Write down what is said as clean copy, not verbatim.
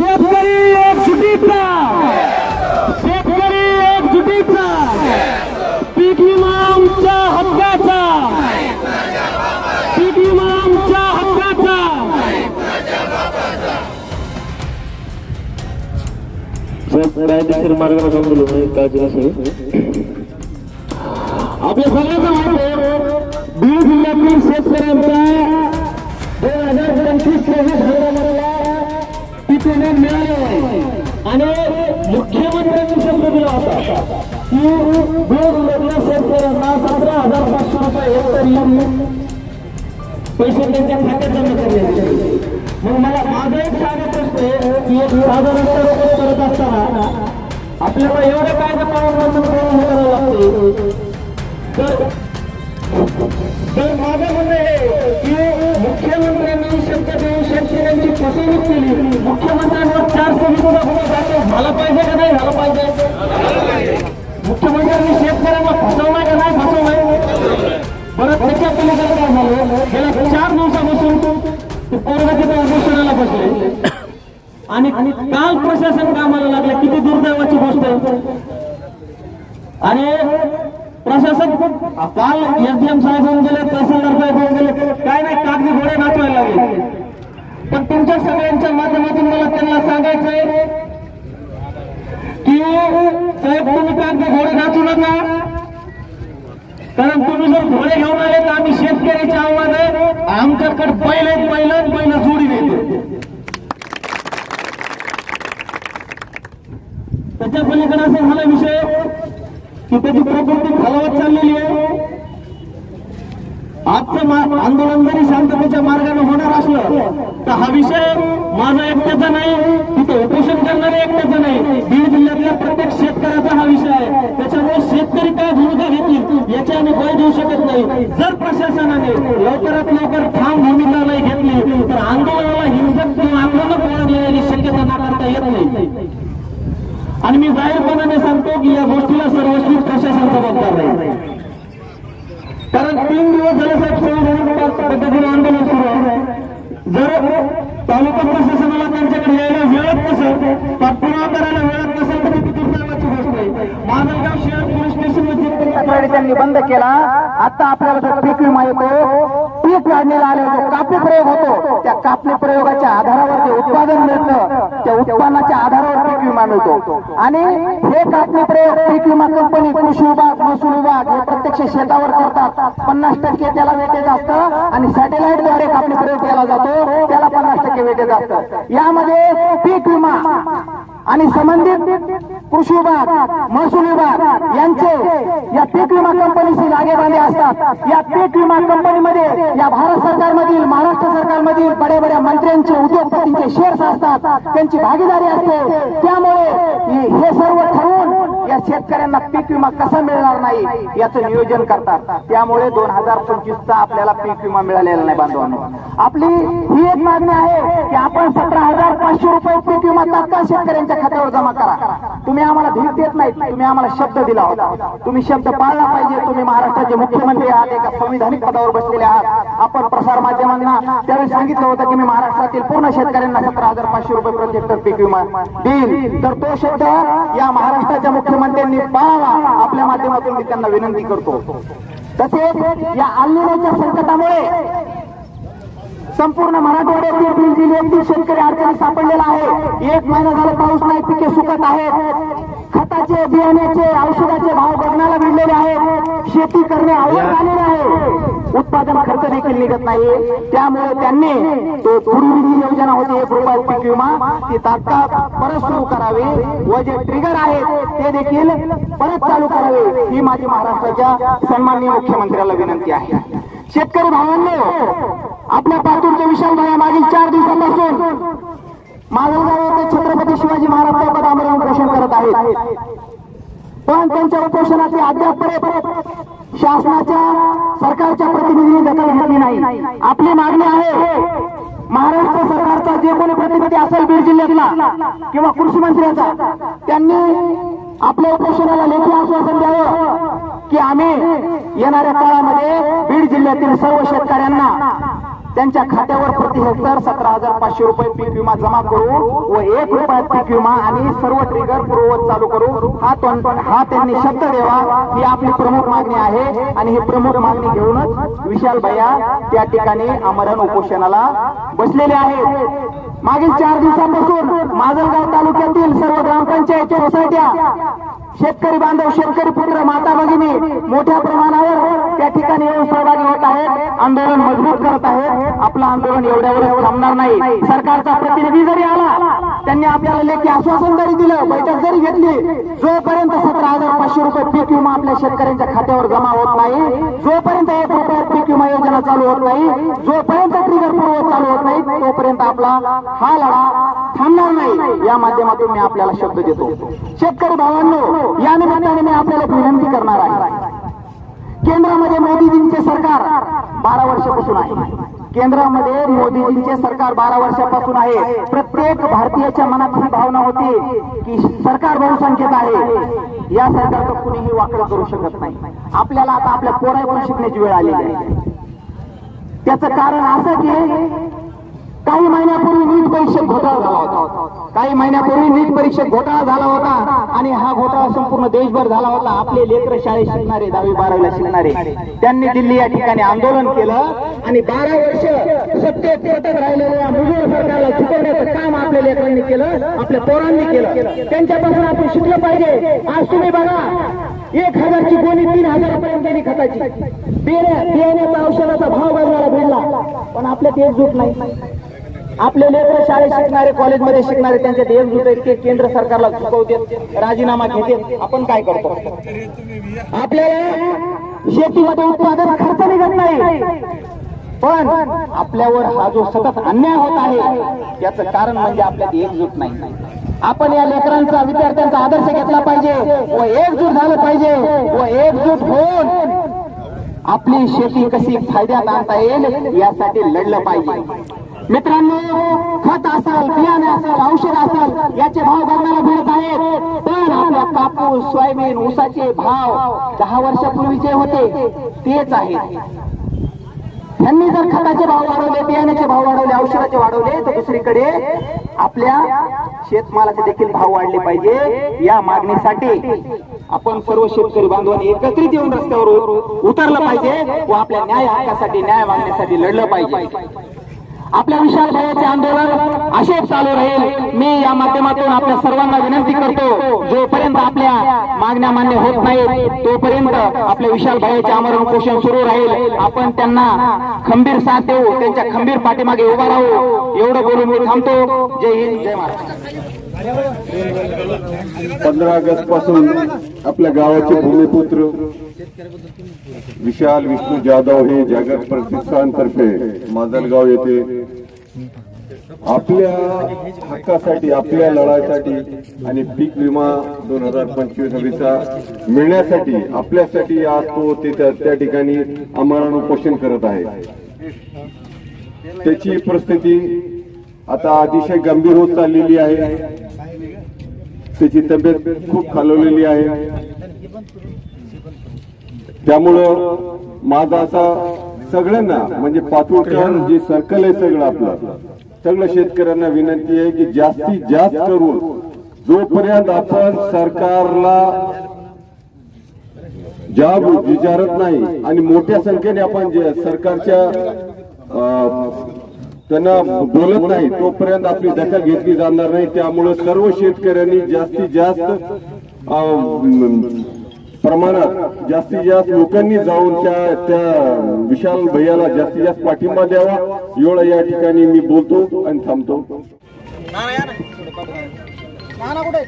शेतकरी एकजुटीचा, शेतकरी एकजुटीचा, पीक विमा आमच्या हक्काचा, पीक विमा आमच्या हक्काचा. कायदेशीर मार्गाने सांगलो काळजी नसेल. आपल्या सगळ्यांना माहिती आहे बीड जिल्ह्यातील शेतकऱ्यांचा 2025-26 हंगामाला पीक विमा मिळाले आणि मुख्यमंत्र्यांनी शब्द दिला होता की बीड जिल्ह्यातल्या शेतकऱ्यांना 17,500 रुपये हेक्टरी पैसे त्यांच्या खात्यात जमा करण्याचे. मग मला माझं एक सांगत असते की एक साधारण करत असताना आपल्याला एवढं कायदा पालन करावं लागते. तर माझं म्हणणं आहे की मुख्यमंत्र्यांनी शब्द देऊन शेतकऱ्यांची फसवणूक केली. मुख्यमंत्र्यांवर 420 गुन्हा दाखल झाला पाहिजे का नाही झाला पाहिजे? मुख्यमंत्र्यांनी शेतकऱ्यांना फसवणार का नाही फसवणार? बरं त्याच्या पलीकडे काय झालं, गेल्या 4 दिवसापासून पोरगाच्या उपोषणाला बसले आणि काल प्रशासन कामाला लागले. किती दुर्दैवाची गोष्ट आहे. आणि प्रशासन काल एसडीएम साहेब होऊन गेले, तहसीलदार साहेब होऊन गेले, काय नाही कागदी घोडे नाचवायला लागले. पण तुमच्या सगळ्यांच्या माध्यमातून मला त्यांना सांगायचंय की साहेब तुम्ही कागदी घोडे नाचू नका, कारण तुम्ही जर घोडे घेऊन आले तर आम्ही शेतकऱ्याचे आव्हान आहे, आमच्याकडे पहिलं जोडी देते. त्याच्या पलीकडे असं झाला विषय की त्याची प्रकृती खालावत चाललेली आहे. आजचं आंदोलन जरी शांततेच्या मार्गाने होणार असलं तर हा विषय माझा एकट्याचा नाही, तिथे उपोषण करणारे एकट्याचा नाही, बीड जिल्ह्यातल्या प्रत्येक शेतकऱ्याचा हा विषय आहे. त्याच्यामुळे शेतकरी काय भूमिका घेतील याची आम्ही बळी देऊ शकत नाही. जर प्रशासनाने लवकरात लवकर ठाम भूमिका नाही घेतली तर आंदोलनाला हिंसक किंवा आक्रमक वळण येण्याची शक्यता नाकारता येत नाही. आणि मी जाहीरपणाने सांगतो की या गोष्टीला सर्वस्वी प्रशासन जबाबदार नाही. कारण 3 दिवस झाले साहेब संविधानिक पद्धतीने आंदोलन सुरू आहे. जर तालुका प्रशासनाला त्यांच्याकडे यायला वेळच नसेल, पाठपुरावा करायला वेळच नसेल तर ती दुर्दैवाची गोष्ट आहे. माजलगाव शहर पोलीस स्टेशन त्यांनी बंद केला. आता आपल्याला जो पीक विमा येतो, पीक काढणीला आले जो कापणी प्रयोग होतो, त्या कापणी प्रयोगाच्या आधारावर जे उत्पादन मिळतं त्या उत्पन्नाच्या आधारावर पीक विमा मिळतो. आणि हे कापणी प्रयोग पीक विमा कंपनी, कृषी विभाग, महसूल विभाग हे प्रत्यक्ष शेतावर करतात. 50% त्याला वेटेज असतं आणि सॅटेलाइट द्वारे कापणी प्रयोग केला जातो, त्याला 50% वेटेज असतं. यामध्ये पीक विमा आणि संबंधित कृषी विभाग, महसूल विभाग यांचे या पीक विमा कंपनीशी लागेबांधे असतात. या पीक विमा कंपनीमध्ये या भारत सरकारमधील, महाराष्ट्र सरकारमधील बड्या मंत्र्यांचे, उद्योगपतींचे शेअर्स असतात, त्यांची भागीदारी असते. त्यामुळे हे सर्व ठरवून या शेतकऱ्यांना पीक विमा कसा मिळणार नाही याचं नियोजन करतात. त्यामुळे 2025चा आपल्याला पीक विमा मिळालेला नाही. बांधवांनो, आपली ही एक मागणी आहे की आपण 17,500 रुपये पीक विमा तात्काळ शेतकऱ्यांच्या खात्यावर जमा करा. तुम्ही आम्हाला भीक देत नाही, तुम्ही आम्हाला शब्द दिला होता, तुम्ही शब्द पाळला पाहिजे. तुम्ही महाराष्ट्राचे मुख्यमंत्री आहात, एका संविधानिक पदावर बसलेले आहात. आपण प्रसार माध्यमांना त्यावेळी सांगितलं होतं की मी महाराष्ट्रातील पूर्ण शेतकऱ्यांना 17,500 रुपये प्रति हेक्टर पीक विमा देईल. तर तो शब्द या महाराष्ट्राच्या मुख्यमंत्र्यांनी पाळावा, आपल्या माध्यमातून मी त्यांना विनंती करतो. तसेच या आलेल्या संकटामुळे संपूर्ण मराठवाड्यातील बीड जिल्ह्यातील शेतकरी अडचणी सापडलेला आहे. 1 महिना झाला पाऊस नाही, पिके सुकत आहेत, खताचे, बियाण्याचे, औषधाचे भाव गगनाला भिडलेले आहेत, शेती करणे अवघड झालेले आहे, उत्पादन खर्च देखील निघत नाही. त्यामुळे त्यांनी तो पूर्वी जी योजना होती 1 रुपया पीक विमा ती तात्काळ परत सुरू करावी व जे ट्रिगर आहेत ते देखील परत चालू करावे ही माझी महाराष्ट्राच्या सन्माननीय मुख्यमंत्र्याला विनंती आहे. शेतकरी भावांनो, आपल्या पातूरचे विशालभाई मागील 4 दिवसापासून माजलगाव येथे छत्रपती शिवाजी महाराज चौकात आमरण उपोषण करत आहेत. पण त्यांच्या उपोषणाची अद्यापपर्यंत शासनाच्या, सरकारच्या प्रतिनिधींनी दखल घेतली नाही. आपली मागणी आहे महाराष्ट्र सरकारचा जे कोणी प्रतिनिधी असेल बीड जिल्ह्यातला किंवा कृषी मंत्र्याचा, त्यांनी आपल्या उपोषणाला लेखी आश्वासन द्यावं की आम्ही येणाऱ्या काळामध्ये बीड जिल्ह्यातील सर्व शेतकऱ्यांना त्यांच्या खात्यावर प्रति हेक्टर 17,500 रुपये पीक विमा जमा करू व 1 रुपयात पीक विमा आणि सर्व ट्रिगर पूर्ववत चालू करू हा त्यांनी शब्द द्यावा ही आपली प्रमुख मागणी आहे. आणि ही प्रमुख मागणी घेऊनच विशाल भैया त्या ठिकाणी आमरण उपोषणाला बसलेले आहेत. मागील 4 दिवसांपासून माजलगाव तालुक्यातील सर्व ग्रामपंचायत सोसायट्या शेतकरी बांधव शेतकरी पुत्र माता भगिनी मोठ्या प्रमाणावर त्या ठिकाणी येऊन सहभागी होत आहेत. आंदोलन मजबूत करत आहेत. आपलं आंदोलन एवढ्यावर थांबणार नाही. सरकारचा प्रतिनिधी जरी आला त्यांनी आपल्याला लेखी आश्वासन जरी दिलं बैठक जरी घेतली जोपर्यंत 17,500 रुपये पीक विमा आपल्या शेतकऱ्यांच्या खात्यावर जमा होत नाही जोपर्यंत 1 रुपयात पीक विमा योजना चालू होत नाही जोपर्यंत ट्रिगर पूर्ववत चालू होत नाही तोपर्यंत आपला हा लढा थांबणार नाही. या माध्यमातून मी आपल्याला शब्द देतो. शेतकरी भावांनो या निमित्ताने मी आपल्याला विनंती करणार आहे. केंद्रामध्ये मोदीजींचे सरकार 12 वर्षापासून आहे. केंद्रामध्ये मोदीजींचे सरकार 12 वर्षापासून आहे. प्रत्येक भारतीयाच्या मनात ही भावना होती की सरकार बहुसंख्येत आहे. या सरकारचं कुणीही वाकडं करू शकत नाही. आपल्याला आता आपल्या पोरांवर शिकण्याची वेळ आलेली आहे. त्याचं कारण असं की काही महिन्यापूर्वी नीट परीक्षेत घोटाळा झाला होता. काही महिन्यापूर्वी नीट परीक्षेत घोटाळा झाला होता आणि हा घोटाळा संपूर्ण देशभर झाला होता. आपले लेकर शाळेत शिकणारे 10वी 12वीला शिकणारे त्यांनी दिल्ली या ठिकाणी आंदोलन केलं आणि 12 वर्ष सत्तेत सतत राहिलेल्या मुजोर सरकारला चुकवण्याचं काम आपल्या लेकरांनी केलं आपल्या पोरांनी केलं. त्यांच्यापासून आपण शिकलं पाहिजे. आज तुम्ही बघा 1,000ची गोणी 3,000 रुपयांनी गेली खताची. बियाण्याचा औषधाचा भाव बाजाराला भेटला पण आपल्यात एकजूट नाही. आपले लेकर शाळेत शिकणारे कॉलेजमध्ये शिकणारे त्यांच्यात एकजूट आहेत की केंद्र सरकारला चुकवते राजीनामा घेते. आपण काय करतो? आपल्याला शेतीमध्ये उत्पादन खर्च निघत नाही पण आपल्यावर हा जो सतत अन्याय होत आहे याचं कारण म्हणजे आपल्यात एकजूट नाही. आपण या लेकरांचा विद्यार्थ्यांचा आदर्श घेतला पाहिजे व एकजूट झालं पाहिजे व एकजूट होऊन आपली शेती कशी फायद्यात आणता येईल यासाठी लढलं पाहिजे. मित्रांनो खत असेल बियाणे असेल औषध असेल याचे भाव बघायला मिळत आहेत पण आपल्या कापूस सोयाबीन ऊसाचे भाव 10 वर्षापूर्वीचे होते तेच आहेत. त्यांनी जर खताचे भाव वाढवले बियाण्याचे भाव वाढवले औषधाचे वाढवले तर दुसरीकडे आपल्या शेतमालाचे देखील भाव वाढले पाहिजे. या मागणीसाठी आपण सर्व शेतकरी बांधवांनी एकत्रित येऊन रस्त्यावर उतरलं पाहिजे व आपल्या न्याय हक्कासाठी न्याय मागण्यासाठी लढलं पाहिजे. आपल्या विशाल भैयाचे आंदोलन असेच चालू राहील. मी या माध्यमातून आपल्या सर्वांना विनंती करतो जोपर्यंत आपल्या मागण्या मान्य होत नाहीत तोपर्यंत आपल्या विशाल भैयाचे आमरण उपोषण सुरू राहील. आपण त्यांना खंबीर साथ देऊ त्यांच्या खंबीर पाठीमागे उभा राहू एवढं बोलून मी थांबतो. जय हिंद जय महाराष्ट्र. 15 ऑगस्ट पासून आपल्या गावाचे भूमिपुत्र विशाल विष्णू जाधव हे जागृत प्रतिष्ठानतर्फे माजलगाव येथे आपल्या हक्कासाठी आपल्या लढाईसाठी आणि पीक विमा 2025 मिळण्यासाठी आपल्यासाठी आज तो त्या ठिकाणी आमरण उपोषण करत आहे. त्याची परिस्थिती आता अतिशय गंभीर होत चाललेली आहे. त्याची तब्येत खूप खालवलेली आहे. त्यामुळं माझा असा सगळ्यांना म्हणजे पातूरकर जे सर्कल आहे सगळं आपलं सगळं शेतकऱ्यांना विनंती आहे की जास्तीत जास्त करून जोपर्यंत आपण सरकारला जाब विचारत नाही आणि मोठ्या संख्येने आपण सरकारच्या त्यांना बोलत नाही तोपर्यंत आपली दखल घेतली जाणार नाही. त्यामुळे सर्व शेतकऱ्यांनी जास्तीत जास्त प्रमाणात जास्तीत जास्त लोकांनी जाऊन त्या विशाल भैयाला जास्तीत जास्त पाठिंबा द्यावा एवढं या ठिकाणी मी बोलतो आणि थांबतो. नाना कुठे?